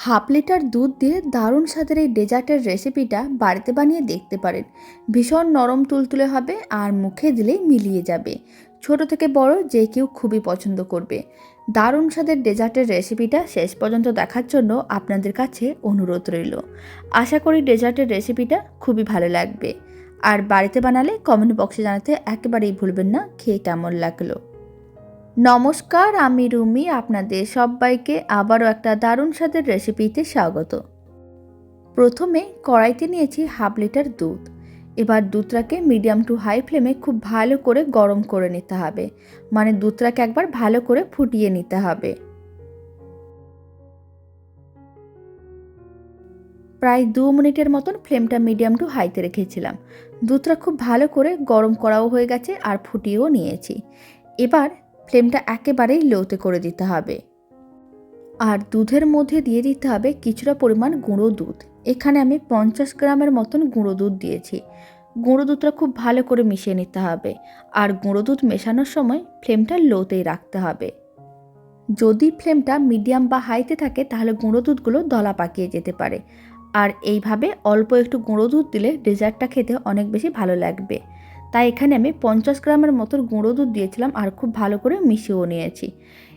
Half litre দুধ দিয়ে দারুণ স্বাদের এই ডেজার্টের রেসিপিটা বাড়িতে বানিয়ে দেখতে পারেন। ভীষণ নরম তুলতুলে হবে আর মুখে দিলেই মিলিয়ে যাবে। ছোট থেকে বড় যে কেউ খুবই পছন্দ করবে। দারুণ স্বাদের ডেজার্টের রেসিপিটা শেষ পর্যন্ত দেখার জন্য আপনাদের কাছে অনুরোধ রইল। আশা করি ডেজার্টের রেসিপিটা খুবই ভালো লাগবে। আর বাড়িতে বানালে কমেন্ট বক্সে জানাতে একেবারেই ভুলবেন না খেয়ে কেমন লাগলো। নমস্কার, আমি রুমি। আপনাদের সবাইকে আবারও একটা দারুণ স্বাদের রেসিপিতে স্বাগত। প্রথমে কড়াইতে নিয়েছি হাফ লিটার দুধ। এবার দুধটাকে মিডিয়াম টু হাই ফ্লেমে খুব ভালো করে গরম করে নিতে হবে, মানে দুধটাকে একবার ভালো করে ফুটিয়ে নিতে হবে। প্রায় 2 মিনিটের মতন ফ্লেমটা মিডিয়াম টু হাইতে রেখেছিলাম। দুধটা খুব ভালো করে গরম করাও হয়ে গেছে আর ফুটিয়েও নিয়েছি। এবার ফ্লেমটা একেবারেই লোতে করে দিতে হবে। আর দুধের মধ্যে দিয়ে দিতে হবে কিছুটা পরিমাণ গুঁড়ো দুধ। এখানে আমি 50 গ্রামের মতন গুঁড়ো দুধ দিয়েছি। গুঁড়ো দুধটা খুব ভালো করে মিশিয়ে নিতে হবে। আর গুঁড়ো দুধ মেশানোর সময় ফ্লেমটা লোতেই রাখতে হবে। যদি ফ্লেমটা মিডিয়াম বা হাইতে থাকে তাহলে গুঁড়ো দুধগুলো দলা পাকিয়ে যেতে পারে। আর এইভাবে অল্প একটু গুঁড়ো দুধ দিলে ডেজার্টটা খেতে অনেক বেশি ভালো লাগবে। তাই এখানে আমি 50 গ্রামের মতো গুঁড়ো দুধ দিয়েছিলাম আর খুব ভালো করে মিশিয়েও নিয়েছি।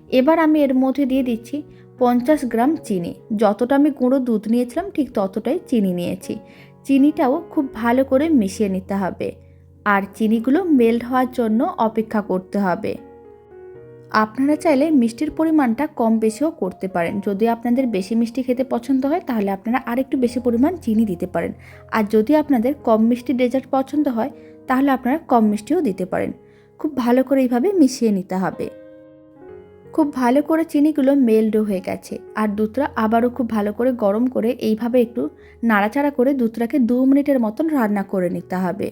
এবার আমি এর মধ্যে দিয়ে দিচ্ছি 50 গ্রাম চিনি। যতটা আমি গুঁড়ো দুধ নিয়েছিলাম ঠিক ততটাই চিনি নিয়েছি। চিনিটাও খুব ভালো করে মিশিয়ে নিতে হবে। আর চিনিগুলো মেল্ট হওয়ার জন্য অপেক্ষা করতে হবে। আপনারা চাইলে মিষ্টির পরিমাণটা কম বেশিও করতে পারেন। যদি আপনাদের বেশি মিষ্টি খেতে পছন্দ হয় তাহলে আপনারা আরেকটু বেশি পরিমাণ চিনি দিতে পারেন। আর যদি আপনাদের কম মিষ্টি ডেজার্ট পছন্দ হয় তাহলে আপনারা কম মিষ্টিও দিতে পারেন। খুব ভালো করে এইভাবে মিশিয়ে নিতে হবে। খুব ভালো করে চিনিগুলো মেল্টও হয়ে গেছে। আর দুধটা আবারও খুব ভালো করে গরম করে এইভাবে একটু নাড়াচাড়া করে দুধটাকে 2 মিনিটের মতন রান্না করে নিতে হবে।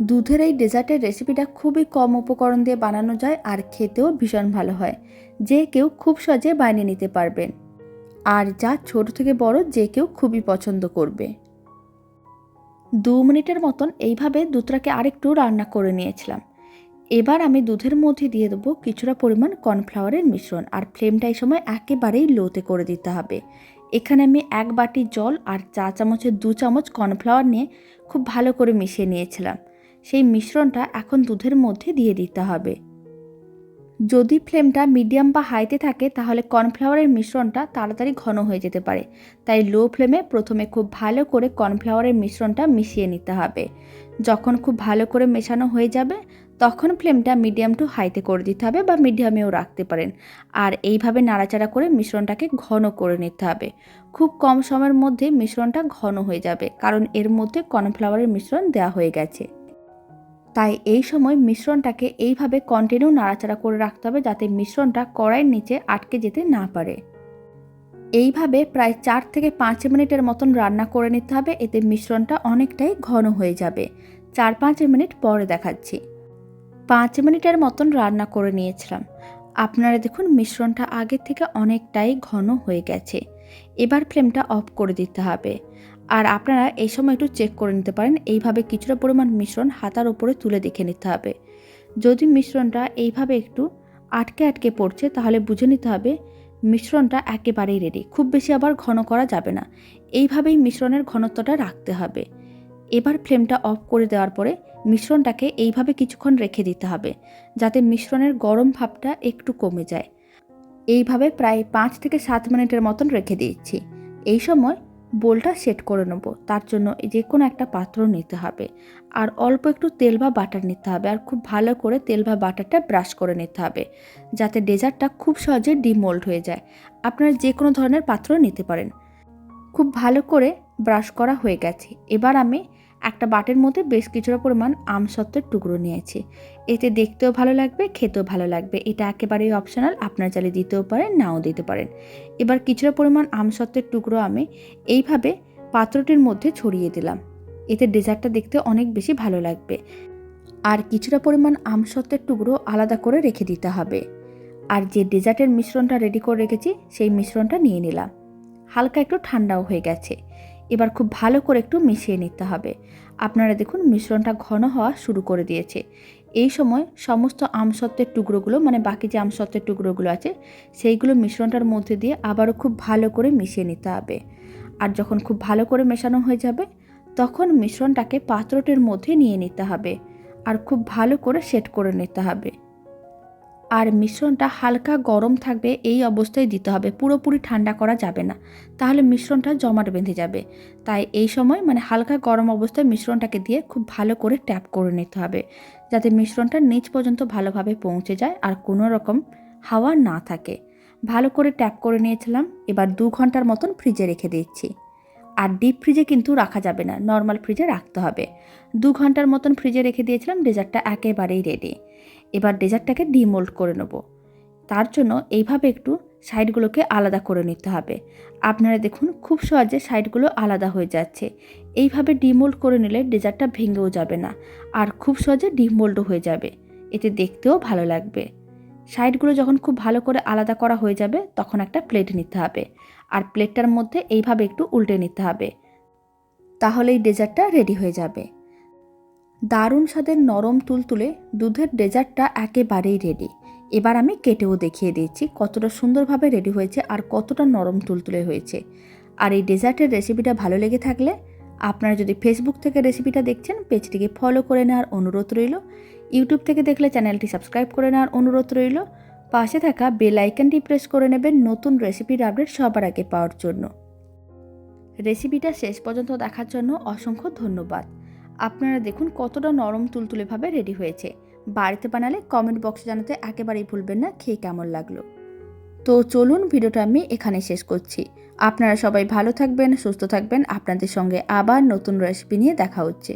দুধের এই ডেজার্টের রেসিপিটা খুবই কম উপকরণ দিয়ে বানানো যায় আর খেতেও ভীষণ ভালো হয়। যে কেউ খুব সহজে বানিয়ে নিতে পারবেন। আর যা ছোট থেকে বড় যে কেউ খুবই পছন্দ করবে। 2 মিনিটের মতন এইভাবে দুধটাকে আরেকটু রান্না করে নিয়েছিলাম। এবার আমি দুধের মধ্যে দিয়ে দেবো কিছুটা পরিমাণ কর্নফ্লাওয়ারের মিশ্রণ। আর ফ্লেমটা এই সময় একেবারেই লোতে করে দিতে হবে। এখানে আমি 1 বাটি জল আর চা চামচের 2 চামচ কর্নফ্লাওয়ার নিয়ে খুব ভালো করে মিশিয়ে নিয়েছিলাম। সেই মিশ্রণটা এখন দুধের মধ্যে দিয়ে দিতে হবে। যদি ফ্লেমটা মিডিয়াম বা হাইতে থাকে তাহলে কর্নফ্লাওয়ারের মিশ্রণটা তাড়াতাড়ি ঘন হয়ে যেতে পারে। তাই লো ফ্লেমে প্রথমে খুব ভালো করে কর্নফ্লাওয়ারের মিশ্রণটা মিশিয়ে নিতে হবে। যখন খুব ভালো করে মেশানো হয়ে যাবে তখন ফ্লেমটা মিডিয়াম টু হাইতে করে দিতে হবে বা মিডিয়ামেও রাখতে পারেন। আর এইভাবে নাড়াচাড়া করে মিশ্রণটাকে ঘন করে নিতে হবে। খুব কম সময়ের মধ্যে মিশ্রণটা ঘন হয়ে যাবে, কারণ এর মধ্যে কর্নফ্লাওয়ারের মিশ্রণ দেওয়া হয়ে গেছে। তাই এই সময় মিশ্রণটাকে এইভাবে কন্টিনিউ নাড়াচাড়া করে রাখতে হবে যাতে মিশ্রণটা কড়াইয়ের নিচে আটকে যেতে না পারে। এইভাবে প্রায় 4 থেকে 5 মিনিটের মতন রান্না করে নিতে হবে। এতে মিশ্রণটা অনেকটাই ঘন হয়ে যাবে। 4-5 মিনিট পরে দেখাচ্ছি। 5 মিনিটের মতন রান্না করে নিয়েছিলাম। আপনারা দেখুন মিশ্রণটা আগের থেকে অনেকটাই ঘন হয়ে গেছে। এবার ফ্লেমটা অফ করে দিতে হবে। আর আপনারা এই সময় একটু চেক করে নিতে পারেন। এইভাবে কিছুটা পরিমাণ মিশ্রণ হাতার উপরে তুলে দেখে নিতে হবে। যদি মিশ্রণটা এইভাবে একটু আটকে আটকে পড়ছে তাহলে বুঝে নিতে হবে মিশ্রণটা একেবারেই রেডি। খুব বেশি আবার ঘন করা যাবে না। এইভাবেই মিশ্রণের ঘনত্বটা রাখতে হবে। এবার ফ্লেমটা অফ করে দেওয়ার পরে মিশ্রণটাকে এইভাবে কিছুক্ষণ রেখে দিতে হবে যাতে মিশ্রণের গরম ভাবটা একটু কমে যায়। এইভাবে প্রায় 5 থেকে 7 মিনিটের মতন রেখে দিচ্ছি। এই সময় বোলটা সেট করে নেব। তার জন্য যে কোনো একটা পাত্র নিতে হবে আর অল্প একটু তেল বা বাটার নিতে হবে। আর খুব ভালো করে তেল বা বাটারটা ব্রাশ করে নিতে হবে যাতে ডেজার্টটা খুব সহজে ডিমোল্ড হয়ে যায়। আপনারা যে কোনো ধরনের পাত্র নিতে পারেন। খুব ভালো করে ব্রাশ করা হয়ে গেছে। এবার আমি একটা বাটির মধ্যে বেশ কিছুটা পরিমাণ আমসত্ত্বের টুকরো নিয়েছি। এতে দেখতেও ভালো লাগবে, খেতেও ভালো লাগবে। এটা একেবারেই অপশনাল, আপনারা চাইলে দিতেও পারেন, নাও দিতে পারেন। এবার কিছুটা পরিমাণ আমসত্ত্বের টুকরো আমি এইভাবে পাত্রটির মধ্যে ছড়িয়ে দিলাম। এতে ডেজার্টটা দেখতে অনেক বেশি ভালো লাগবে। আর কিছুটা পরিমাণ আমসত্ত্বের টুকরো আলাদা করে রেখে দিতে হবে। আর যে ডেজার্টের মিশ্রণটা রেডি করে রেখেছি সেই মিশ্রণটা নিয়ে নিলাম। হালকা একটু ঠান্ডাও হয়ে গেছে। এবার খুব ভালো করে একটু মিশিয়ে নিতে হবে। আপনারা দেখুন মিশ্রণটা ঘন হওয়া শুরু করে দিয়েছে। এই সময় সমস্ত আমসত্ত্বের টুকরোগুলো, মানে বাকি যে আমসত্ত্বের টুকরোগুলো আছে সেইগুলো মিশ্রণটার মধ্যে দিয়ে আবারও খুব ভালো করে মিশিয়ে নিতে হবে। আর যখন খুব ভালো করে মেশানো হয়ে যাবে তখন মিশ্রণটাকে পাত্রটির মধ্যে নিয়ে নিতে হবে আর খুব ভালো করে সেট করে নিতে হবে। আর মিশ্রণটা হালকা গরম থাকবে এই অবস্থায় দিতে হবে, পুরোপুরি ঠান্ডা করা যাবে না, তাহলে মিশ্রণটা জমাট বেঁধে যাবে। তাই এই সময় মানে হালকা গরম অবস্থায় মিশ্রণটাকে দিয়ে খুব ভালো করে ট্যাপ করে নিতে হবে, যাতে মিশ্রণটা নিচ পর্যন্ত ভালোভাবে পৌঁছে যায় আর কোনো রকম হাওয়া না থাকে। ভালো করে ট্যাপ করে নিয়েছিলাম। এবার 2 ঘন্টার মতন ফ্রিজে রেখে দিচ্ছি। আর ডিপ ফ্রিজে কিন্তু রাখা যাবে না, নর্মাল ফ্রিজে রাখতে হবে। 2 ঘন্টার মতন ফ্রিজে রেখে দিয়েছিলাম। ডেজার্টটা একেবারেই রেডি। এবার ডেজার্টটাকে ডিমোল্ড করে নেব। তার জন্য এইভাবে একটু সাইডগুলোকে আলাদা করে নিতে হবে। আপনারা দেখুন খুব সহজে সাইডগুলো আলাদা হয়ে যাচ্ছে। এইভাবে ডিমোল্ড করে নিলে ডেজার্টটা ভেঙেও যাবে না আর খুব সহজে ডিমোল্ডও হয়ে যাবে, এতে দেখতেও ভালো লাগবে। সাইডগুলো যখন খুব ভালো করে আলাদা করা হয়ে যাবে তখন একটা প্লেট নিতে হবে আর প্লেটটার মধ্যে এইভাবে একটু উল্টে নিতে হবে, তাহলেই ডেজার্টটা রেডি হয়ে যাবে। দারুণ স্বাদের নরম তুলতুলে দুধের ডেজার্টটা একেবারেই রেডি। এবার আমি কেটেও দেখিয়ে দিচ্ছি কতটা সুন্দরভাবে রেডি হয়েছে আর কতটা নরম তুলতুলে হয়েছে। আর এই ডেজার্টের রেসিপিটা ভালো লেগে থাকলে আপনারা যদি ফেসবুক থেকে রেসিপিটা দেখছেন পেজটিকে ফলো করে নেওয়ার অনুরোধ রইল। ইউটিউব থেকে দেখলে চ্যানেলটি সাবস্ক্রাইব করে নেওয়ার অনুরোধ রইল। পাশে থাকা বেল আইকনটি প্রেস করে নেবেন নতুন রেসিপির আপডেট সবার আগে পাওয়ার জন্য। রেসিপিটা শেষ পর্যন্ত দেখার জন্য অসংখ্য ধন্যবাদ। আপনারা দেখুন কতটা নরম তুলতুলেভাবে রেডি হয়েছে। বাড়িতে বানালে কমেন্ট বক্সে জানাতে একেবারেই ভুলবেন না খেয়ে কেমন লাগলো। তো চলুন ভিডিওটা আমি এখানে শেষ করছি। আপনারা সবাই ভালো থাকবেন, সুস্থ থাকবেন। আপনাদের সঙ্গে আবার নতুন রেসিপি নিয়ে দেখা হচ্ছে।